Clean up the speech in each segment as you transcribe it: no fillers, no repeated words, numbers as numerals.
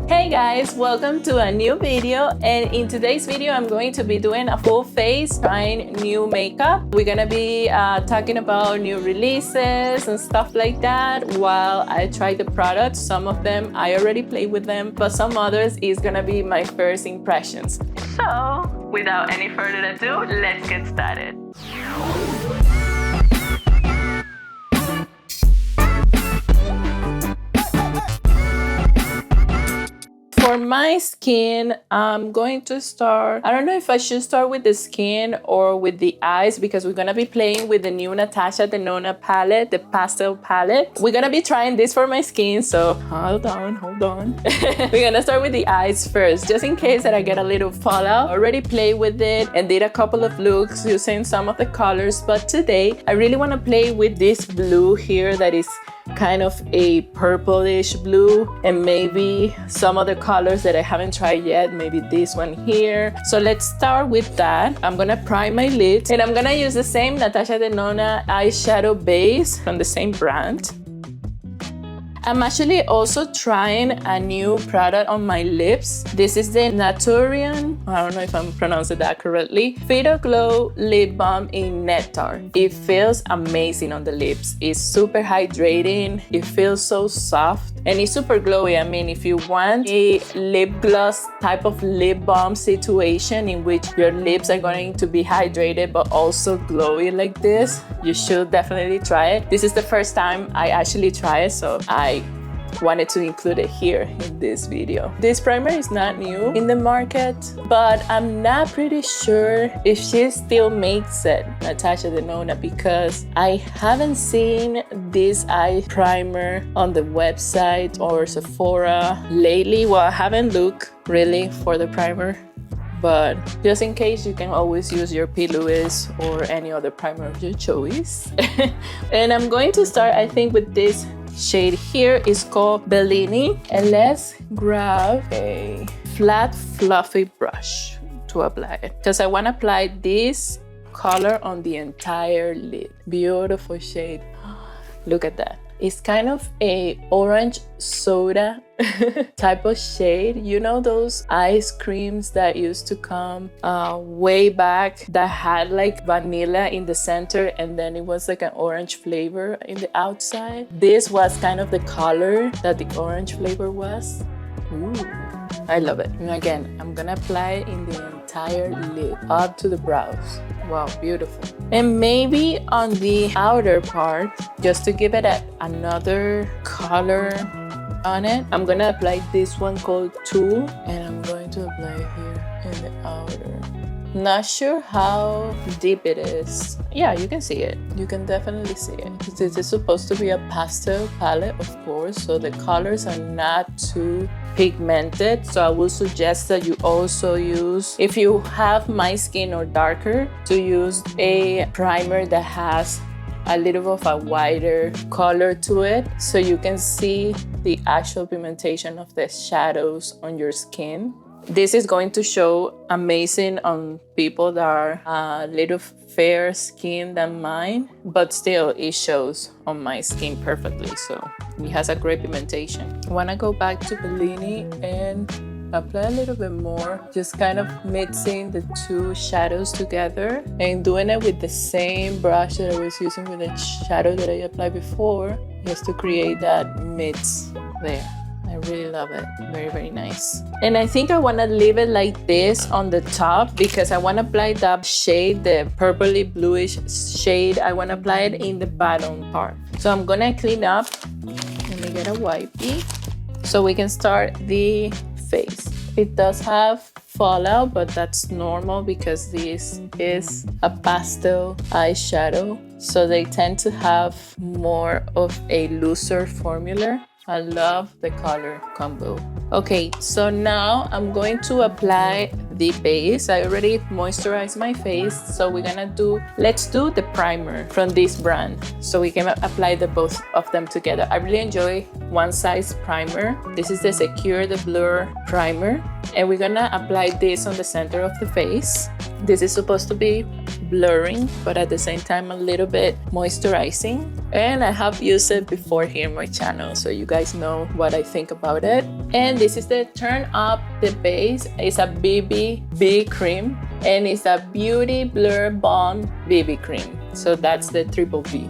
Hey guys, welcome to a new video, and in today's video I'm going to be doing a full face trying new makeup. We're gonna be talking about new releases and stuff like that while I try the products. Some of them I already played with them, but some others is gonna be my first impressions. So without any further ado, let's get started. For my skin, I'm going to start, I don't know if I should start with the skin or with the eyes, because we're gonna be playing with the new Natasha Denona palette, the pastel palette. We're gonna be trying this for my skin, so hold on. We're gonna start with the eyes first, just in case that I get a little fallout. I already played with it and did a couple of looks using some of the colors, but today I really wanna play with this blue here that is kind of a purplish blue, and maybe some other colors that I haven't tried yet, maybe this one here. So let's start with that. I'm gonna prime my lids, and I'm gonna use the same Natasha Denona eyeshadow base from the same brand. I'm actually also trying a new product on my lips. This is the Naturian, I don't know if I'm pronouncing that correctly, Fido Glow Lip Balm in Nectar. It feels amazing on the lips. It's super hydrating. It feels so soft and it's super glowy. I mean, if you want a lip gloss type of lip balm situation in which your lips are going to be hydrated but also glowy like this, you should definitely try it. This is the first time I actually try it, so I wanted to include it here in this video. This primer is not new in the market, but I'm not pretty sure if she still makes it, Natasha Denona, because I haven't seen this eye primer on the website or Sephora lately. Well, I haven't looked really for the primer, but just in case, you can always use your P. Louis or any other primer of your choice. And I'm going to start, I think, with this shade here. Is called Lennie, and let's grab a flat fluffy brush to apply it, because I want to apply this color on the entire lid. Beautiful shade. Look at that. It's kind of a orange soda type of shade. You know those ice creams that used to come way back that had like vanilla in the center and then it was like an orange flavor in the outside? This was kind of the color that the orange flavor was. Ooh, I love it. And again, I'm gonna apply it in the entire lid up to the brows. Wow, beautiful. And maybe on the outer part, just to give it another color on it, I'm gonna apply this one called Tool, and I'm going to apply it here in the outer. Not sure how deep it is. Yeah, you can see it. You can definitely see it. This is supposed to be a pastel palette, of course, so the colors are not too pigmented. So I will suggest that you also use, if you have my skin or darker, to use a primer that has a little of a wider color to it, so you can see the actual pigmentation of the shadows on your skin. This is going to show amazing on people that are a little fair skin than mine, but still it shows on my skin perfectly, so it has a great pigmentation. I want to go back to the Lennie and apply a little bit more, just kind of mixing the two shadows together and doing it with the same brush that I was using with the shadow that I applied before, just to create that mix there. I really love it. Very, very nice. And I think I want to leave it like this on the top because I want to apply that shade, the purpley bluish shade. I want to apply it in the bottom part. So I'm going to clean up. Let me get a wipey so we can start the face. It does have fallout, but that's normal because this is a pastel eyeshadow. So they tend to have more of a looser formula. I love the color combo. Okay, so now I'm going to apply the base. I already moisturized my face, so let's do the primer from this brand so we can apply the both of them together. I really enjoy one size primer. This is the Secure the Blur primer, And we're gonna apply this on the center of the face. This is supposed to be blurring, but at the same time a little bit moisturizing. And I have used it before here in my channel, so you guys know what I think about it. And this is the Turn Up the Base. It's a BB cream, and it's a Beauty Blur Balm BB cream. So that's the triple B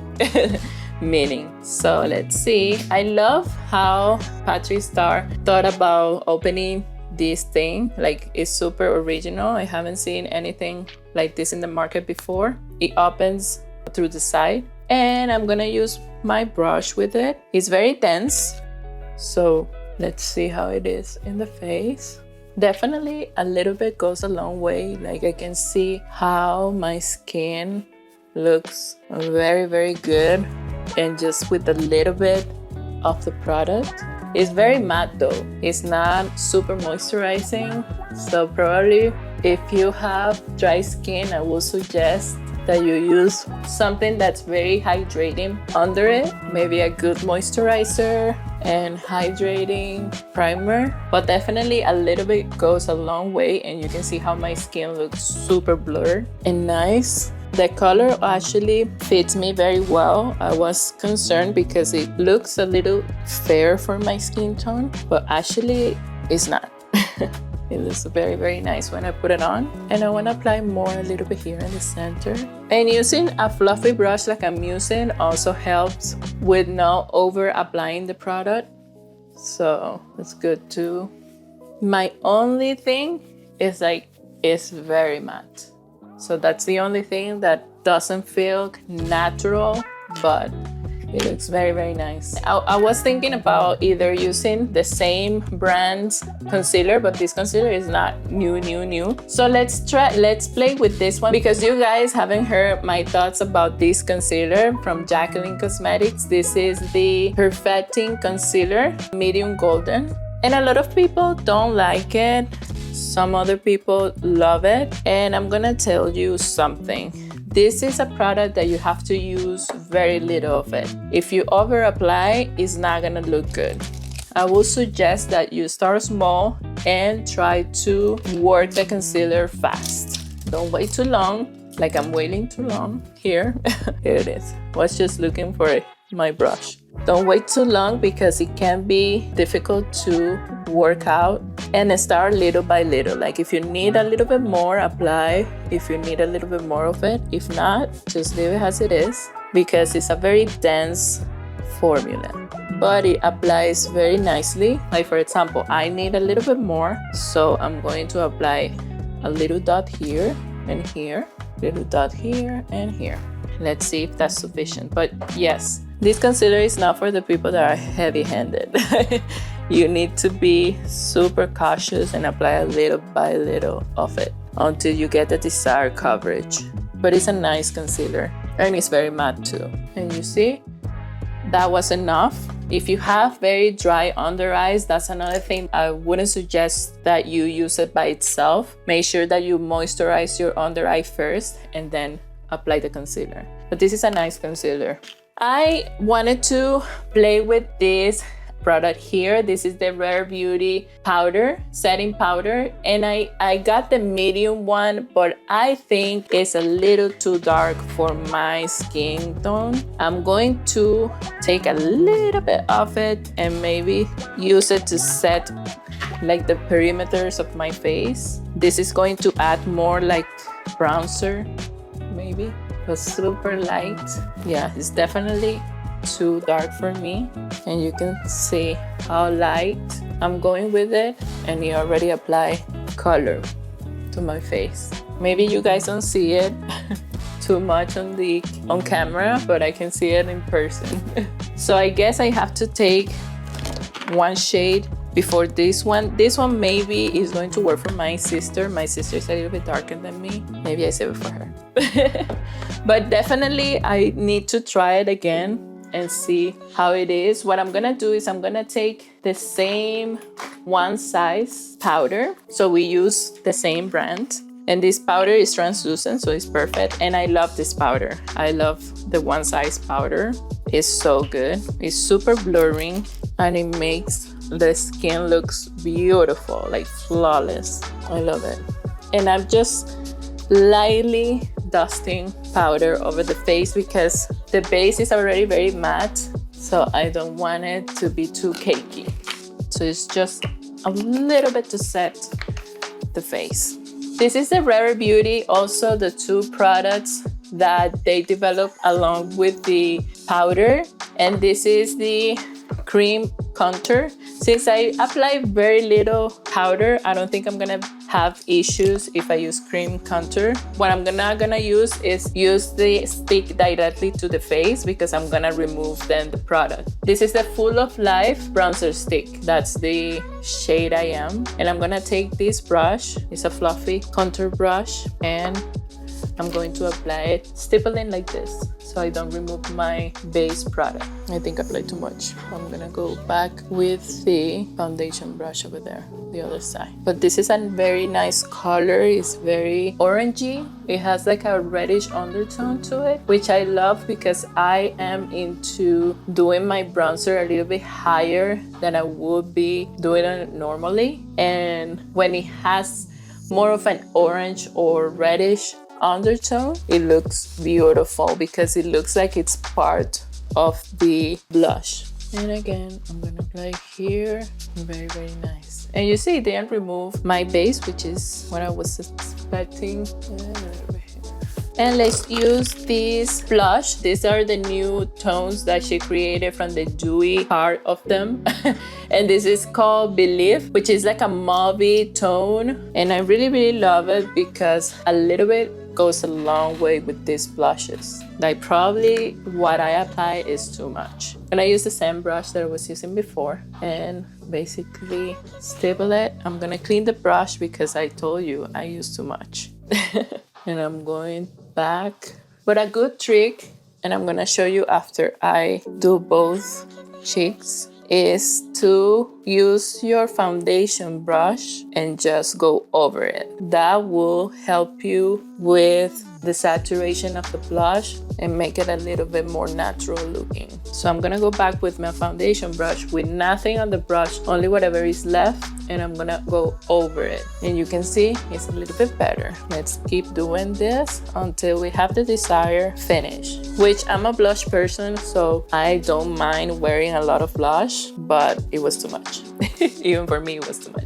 meaning. So let's see. I love how Patrick Star thought about opening this thing. Like, it's super original. I haven't seen anything like this in the market before. It opens through the side, and I'm gonna use my brush with it. It's very dense, so let's see how it is in the face. Definitely a little bit goes a long way. Like, I can see how my skin looks very, very good, and just with a little bit of the product. It's very matte though. It's not super moisturizing. So probably if you have dry skin, I will suggest that you use something that's very hydrating under it. Maybe a good moisturizer and hydrating primer. But definitely a little bit goes a long way, and you can see how my skin looks super blurred and nice. The color actually fits me very well. I was concerned because it looks a little fair for my skin tone, but actually it's not. It looks very, very nice when I put it on. And I want to apply more a little bit here in the center. And using a fluffy brush like I'm using also helps with not over applying the product. So that's good too. My only thing is like, it's very matte. So that's the only thing that doesn't feel natural, but it looks very, very nice. I was thinking about either using the same brand's concealer, but this concealer is not new. So let's play with this one, because you guys haven't heard my thoughts about this concealer from Jacqueline Cosmetics. This is the Perfecting Concealer, medium golden. And a lot of people don't like it. Some other people love it, and I'm gonna tell you something. This is a product that you have to use very little of it. If you over apply, it's not gonna look good. I will suggest that you start small and try to work the concealer fast. Don't wait too long, like I'm waiting too long. Here, here it is. Was just looking for my brush. Don't wait too long because it can be difficult to work out, and start little by little. Like, if you need a little bit more, apply. If you need a little bit more of it, if not, just leave it as it is, because it's a very dense formula, but it applies very nicely. Like, for example, I need a little bit more, so I'm going to apply a little dot here and here, little dot here and here. Let's see if that's sufficient. But yes, this concealer is not for the people that are heavy-handed. You need to be super cautious and apply a little by little of it until you get the desired coverage. But it's a nice concealer, and it's very matte too. And you see, that was enough. If you have very dry under eyes, that's another thing. I wouldn't suggest that you use it by itself. Make sure that you moisturize your under eye first and then apply the concealer. But this is a nice concealer. I wanted to play with this product here. This is the Rare Beauty powder, setting powder, and I got the medium one, but I think it's a little too dark for my skin tone. I'm going to take a little bit of it and maybe use it to set like the perimeters of my face. This is going to add more like bronzer, maybe, but super light. Yeah, it's definitely too dark for me, and you can see how light I'm going with it, and it already apply color to my face. Maybe you guys don't see it too much on camera, but I can see it in person. So I guess I have to take one shade before this one. This one maybe is going to work for my sister. My sister is a little bit darker than me. Maybe I save it for her. But definitely I need to try it again and see how it is. What I'm gonna do is I'm gonna take the same one size powder. So we use the same brand. And this powder is translucent, so it's perfect. And I love this powder. I love the one size powder. It's so good. It's super blurring, and it makes the skin looks beautiful, like flawless. I love it. And I'm just lightly dusting powder over the face because the base is already very matte, so I don't want it to be too cakey. So it's just a little bit to set the face. This is the Rare Beauty, also the two products that they developed along with the powder. And this is the cream contour. Since I apply very little powder, I don't think I'm gonna have issues if I use cream contour. What I'm gonna use is use the stick directly to the face because I'm gonna remove then the product. This is the Full of Life bronzer stick. That's the shade I am. And I'm gonna take this brush, it's a fluffy contour brush, and I'm going to apply it, stippling like this, so I don't remove my base product. I think I applied too much. I'm gonna go back with the foundation brush over there, the other side. But this is a very nice color. It's very orangey. It has like a reddish undertone to it, which I love because I am into doing my bronzer a little bit higher than I would be doing it normally. And when it has more of an orange or reddish undertone, it looks beautiful because it looks like it's part of the blush. And again, I'm gonna apply here. Very, very nice. And you see, it didn't remove my base, which is what I was expecting. And let's use this blush. These are the new tones that she created from the dewy part of them. And this is called Believe, which is like a mauvey tone. And I really, really love it because a little bit goes a long way with these blushes. Like probably what I apply is too much. And I use the same brush that I was using before and basically stipple it. I'm gonna clean the brush because I told you I use too much. And I'm going back. But a good trick, and I'm gonna show you after I do both cheeks, is to use your foundation brush and just go over it. That will help you with the saturation of the blush and make it a little bit more natural looking. So I'm gonna go back with my foundation brush with nothing on the brush, only whatever is left, and I'm gonna go over it. And you can see it's a little bit better. Let's keep doing this until we have the desired finish, which I'm a blush person, so I don't mind wearing a lot of blush, but it was too much. Even for me, it was too much.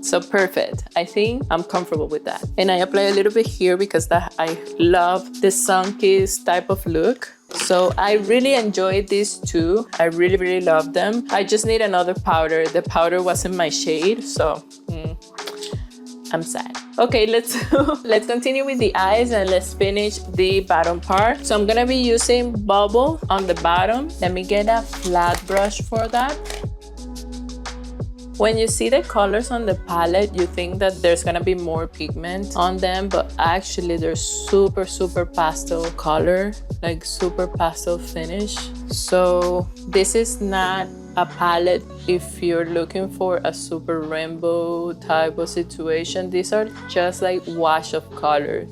So perfect. I think I'm comfortable with that. And I apply a little bit here because I love the sun-kissed type of look. So I really enjoyed these two. I really, really love them. I just need another powder. The powder wasn't my shade, so I'm sad. Okay, let's continue with the eyes and let's finish the bottom part. So I'm gonna be using Bubble on the bottom. Let me get a flat brush for that. When you see the colors on the palette, you think that there's gonna be more pigment on them, but actually they're super, super pastel color, like super pastel finish. So this is not a palette if you're looking for a super rainbow type of situation. These are just like wash of colors.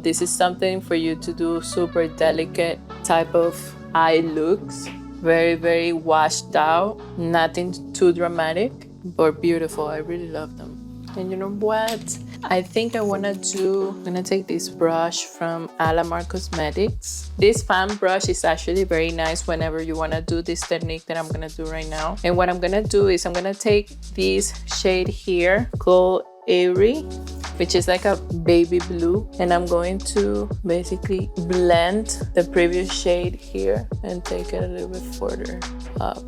This is something for you to do super delicate type of eye looks. Very, very washed out, nothing too dramatic, but beautiful. I really love them. And you know what? I think I'm gonna take this brush from Alamar Cosmetics. This fan brush is actually very nice whenever you wanna do this technique that I'm gonna do right now. And what I'm gonna do is I'm gonna take this shade here called Airy, which is like a baby blue, and I'm going to basically blend the previous shade here and take it a little bit further up.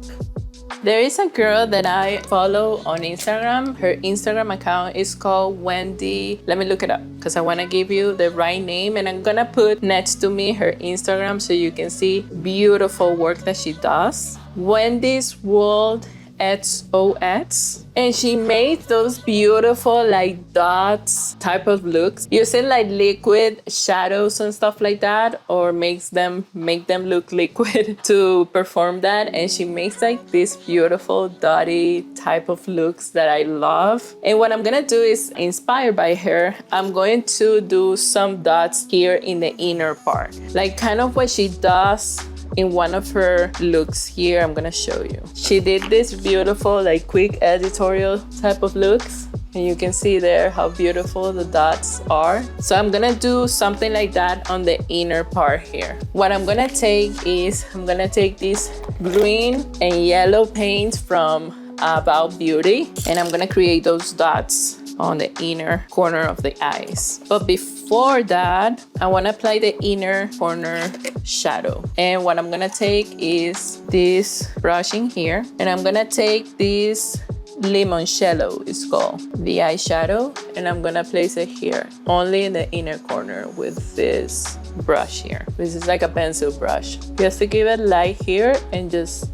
There is a girl that I follow on Instagram. Her Instagram account is called Wendy. Let me look it up because I want to give you the right name, and I'm gonna put next to me her Instagram so you can see beautiful work that she does. Wendy's World XOX, and she made those beautiful like dots type of looks using like liquid shadows and stuff like that, or make them look liquid to perform that. And she makes like this beautiful dotty type of looks that I love. And what I'm gonna do is, inspired by her, I'm going to do some dots here in the inner part, like kind of what she does in one of her looks here. I'm gonna show you. She did this beautiful, like, quick editorial type of looks. And you can see there how beautiful the dots are. So I'm gonna do something like that on the inner part here. What I'm gonna take is, I'm gonna take this green and yellow paint from About Beauty, and I'm gonna create those dots on the inner corner of the eyes. But before that, I wanna apply the inner corner shadow. And what I'm gonna take is this brush in here, and I'm gonna take this limoncello, it's called, the eyeshadow, and I'm gonna place it here, only in the inner corner with this brush here. This is like a pencil brush. Just to give it light here and just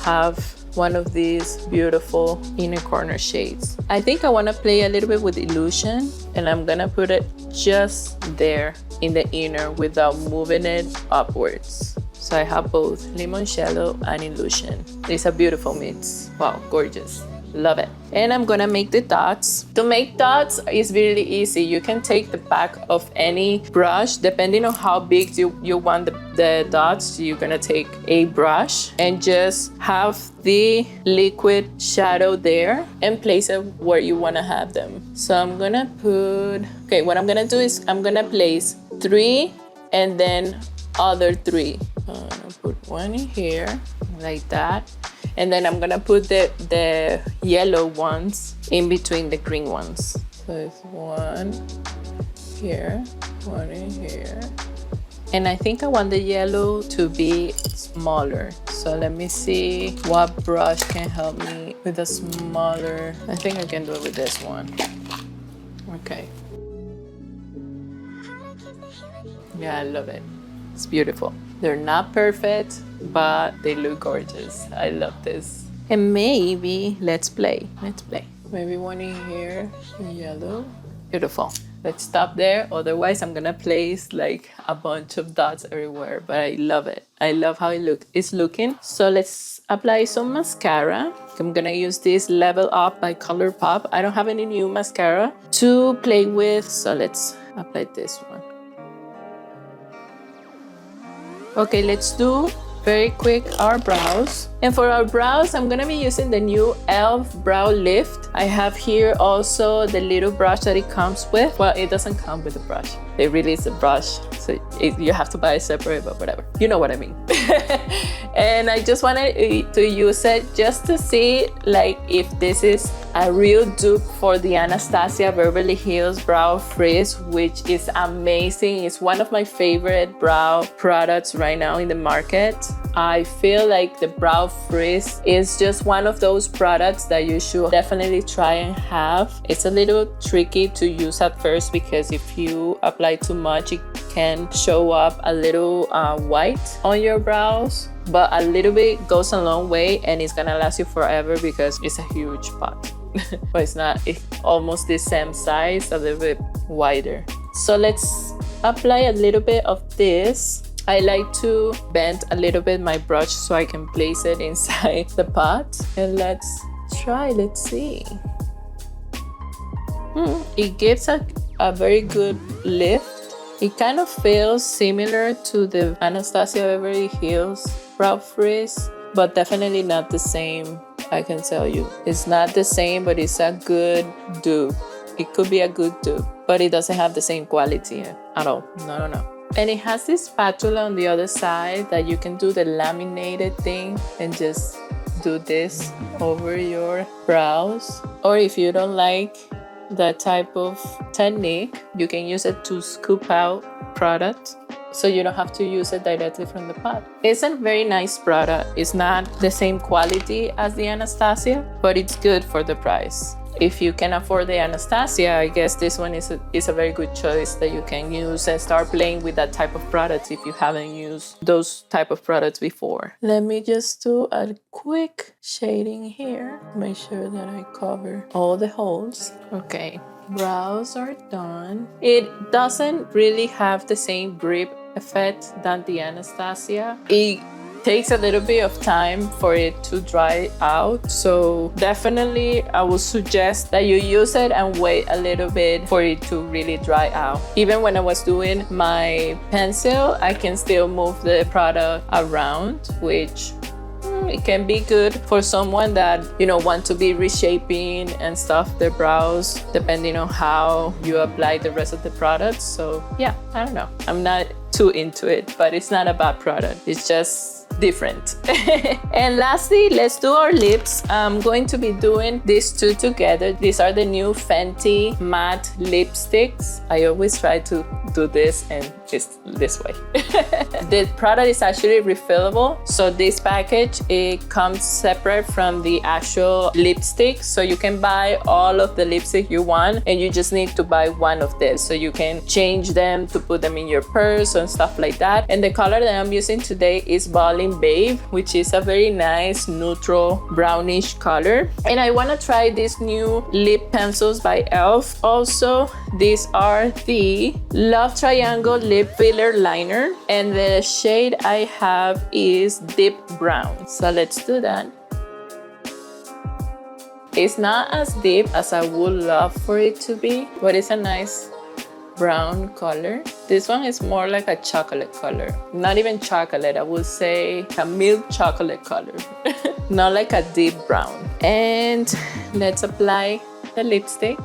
have one of these beautiful inner corner shades. I think I want to play a little bit with illusion, and I'm gonna put it just there in the inner without moving it upwards. So I have both limoncello and illusion. It's a beautiful mix. Wow, gorgeous. Love it. And I'm gonna make the dots. To make dots is really easy. You can take the back of any brush, depending on how big you want the dots. You're gonna take a brush and just have the liquid shadow there and place it where you wanna have them. So I'm gonna put, okay, what I'm gonna do is I'm gonna place 3 and then other 3. I'm gonna put one in here, like that. And then I'm gonna put the yellow ones in between the green ones. So it's one here, one in here. And I think I want the yellow to be smaller. So let me see what brush can help me with a smaller. I think I can do it with this one. Okay. Yeah, I love it. It's beautiful. They're not perfect, but they look gorgeous. I love this. And maybe, let's play. Maybe one in here, yellow. Beautiful. Let's stop there. Otherwise, I'm gonna place like a bunch of dots everywhere, but I love it. I love how it's looking. So let's apply some mascara. I'm gonna use this Level Up by ColourPop. I don't have any new mascara to play with, so let's apply this one. Okay, let's do very quick our brows. And for our brows, I'm gonna be using the new e.l.f. Brow Lift. I have here also the little brush that it comes with. Well, it doesn't come with a brush. They release a brush, so you have to buy it separate, but whatever. You know what I mean. And I just wanted to use it just to see like if this is a real dupe for the Anastasia Beverly Hills Brow Frizz, which is amazing. It's one of my favorite brow products right now in the market. I feel like the Brow Frizz is just one of those products that you should definitely try and have. It's a little tricky to use at first because if you apply too much, it can show up a little white on your brows, but a little bit goes a long way and it's gonna last you forever because it's a huge pot. But it's not, it's almost the same size, a little bit wider. So let's apply a little bit of this. I like to bend a little bit my brush so I can place it inside the pot. And let's try, let's see. It gives a very good lift. It kind of feels similar to the Anastasia Beverly Hills Brow Frizz, but definitely not the same, I can tell you. It's not the same, but it's a good dupe. It could be a good dupe, but it doesn't have the same quality at all. No. And it has this spatula on the other side that you can do the laminated thing and just do this over your brows. Or if you don't like that type of technique, you can use it to scoop out product, so you don't have to use it directly from the pot. It's a very nice product. It's not the same quality as the Anastasia, but it's good for the price. If you can afford the Anastasia, I guess this one is a very good choice that you can use and start playing with that type of products if you haven't used those type of products before. Let me just do a quick shading here. Make sure that I cover all the holes. Okay, brows are done. It doesn't really have the same grip effect than the Anastasia. It takes a little bit of time for it to dry out. So definitely I would suggest that you use it and wait a little bit for it to really dry out. Even when I was doing my pencil, I can still move the product around, which it can be good for someone that, you know, want to be reshaping and stuff their brows depending on how you apply the rest of the products. So yeah, I don't know. I'm not too into it, but it's not a bad product. It's just different. And lastly, let's do our lips. I'm going to be doing these two together. These are the new Fenty matte lipsticks. I always try to do this and it's this way. The product is actually refillable. So this package, it comes separate from the actual lipstick. So you can buy all of the lipstick you want and you just need to buy one of this. So you can change them to put them in your purse and stuff like that. And the color that I'm using today is Balm, which is a very nice neutral brownish color. And I want to try these new lip pencils by e.l.f. also. These are the Love Triangle Lip Filler Liner, and the shade I have is Deep Brown. So let's do that. It's not as deep as I would love for it to be, but it's a nice brown color. This one is more like a chocolate color. Not even chocolate, I would say a milk chocolate color. Not like a deep brown. And let's apply the lipstick.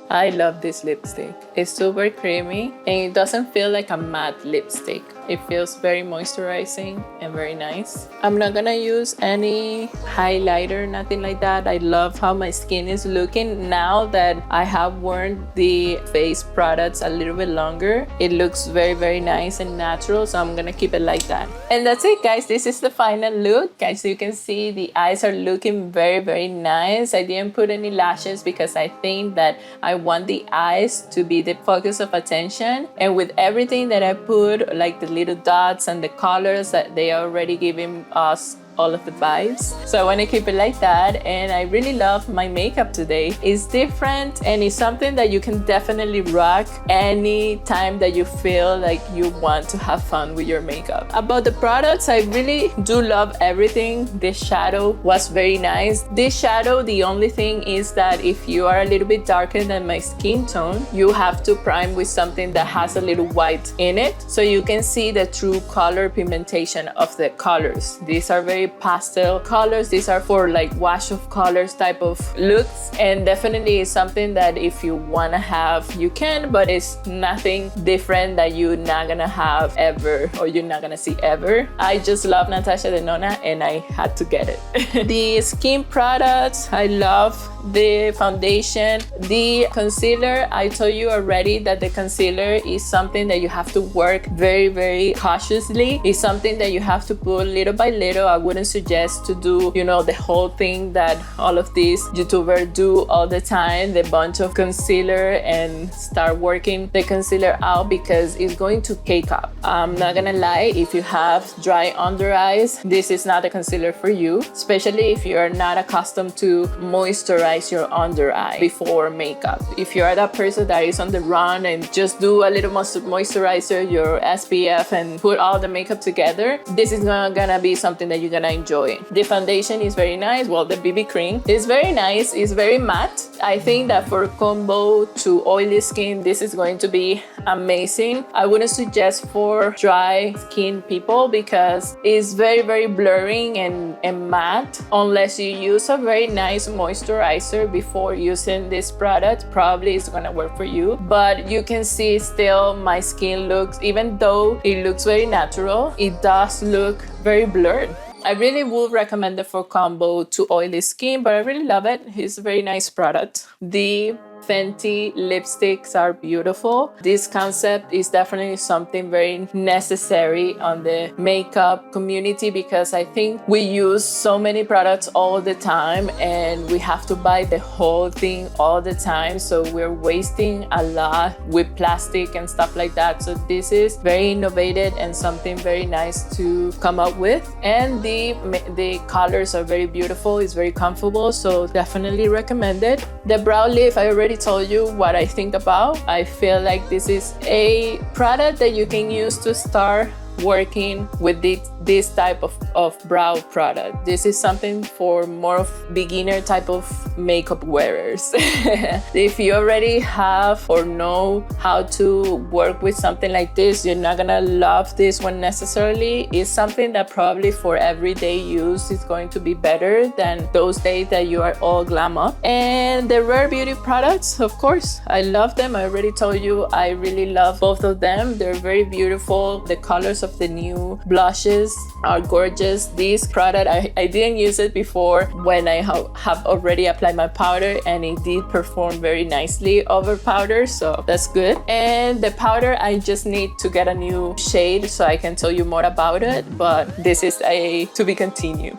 I love this lipstick. It's super creamy and it doesn't feel like a matte lipstick. It feels very moisturizing and very nice. I'm not gonna use any highlighter, nothing like that. I love how my skin is looking now that I have worn the face products a little bit longer. It looks very, very nice and natural, so I'm gonna keep it like that. And that's it, guys. This is the final look. As you can see, the eyes are looking very, very nice. I didn't put any lashes because I think that I want the eyes to be the focus of attention. And with everything that I put, like the little dots and the colors, that they are already giving us all of the vibes. So I want to keep it like that. And I really love my makeup today. It's different and it's something that you can definitely rock any time that you feel like you want to have fun with your makeup. About the products, I really do love everything. This shadow was very nice. This shadow, the only thing is that if you are a little bit darker than my skin tone, you have to prime with something that has a little white in it so you can see the true color pigmentation of the colors. These are very pastel colors. These are for like wash of colors type of looks, and definitely is something that if you want to have, you can, but it's nothing different that you're not gonna have ever or you're not gonna see ever. I just love Natasha Denona and I had to get it. The skin products, I love the foundation. The concealer, I told you already that the concealer is something that you have to work very, very cautiously. It's something that you have to put little by little. I wouldn't suggest to do, you know, the whole thing that all of these YouTubers do all the time, the bunch of concealer and start working the concealer out, because it's going to cake up. I'm not gonna lie, if you have dry under eyes, this is not a concealer for you, especially if you are not accustomed to moisturize your under eye before makeup. If you are that person that is on the run and just do a little moisturizer, your SPF, and put all the makeup together, this is not gonna be something that you're gonna enjoy. The foundation is very nice. Well, the BB cream is very nice. It's very matte. I think that for combo to oily skin, this is going to be amazing. I wouldn't suggest for dry skin people because it's very, very blurring and matte. Unless you use a very nice moisturizer before using this product, probably it's gonna work for you. But you can see still my skin looks, even though it looks very natural, it does look very blurred. I really would recommend it for combo to oily skin, but I really love it. It's a very nice product. The Fenty lipsticks are beautiful. This concept is definitely something very necessary on the makeup community, because I think we use so many products all the time and we have to buy the whole thing all the time, so we're wasting a lot with plastic and stuff like that. So this is very innovative and something very nice to come up with, and the colors are very beautiful. It's very comfortable, so definitely recommend it. The brow lift, I already told you what I think about. I feel like this is a product that you can use to start working with this type of brow product. This is something for more of beginner type of makeup wearers. If you already have or know how to work with something like this, you're not gonna love this one necessarily. It's something that probably for everyday use is going to be better than those days that you are all glam up. And the Rare Beauty products, of course, I love them. I already told you I really love both of them. They're very beautiful. The colors of the new blushes are gorgeous. This product, I didn't use it before when I have already applied my powder, and it did perform very nicely over powder, so that's good. And the powder, I just need to get a new shade so I can tell you more about it, but this is a to be continued.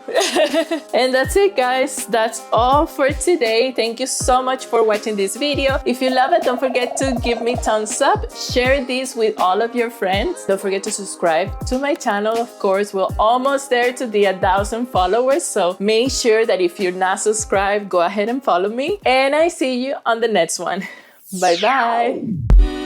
And that's it, guys. That's all for today. Thank you so much for watching this video. If you love it, don't forget to give me thumbs up, share this with all of your friends. Don't forget to subscribe to my channel. Of course, we're almost there to the 1,000 followers, so make sure that if you're not subscribed, go ahead and follow me, and I see you on the next one. Bye bye.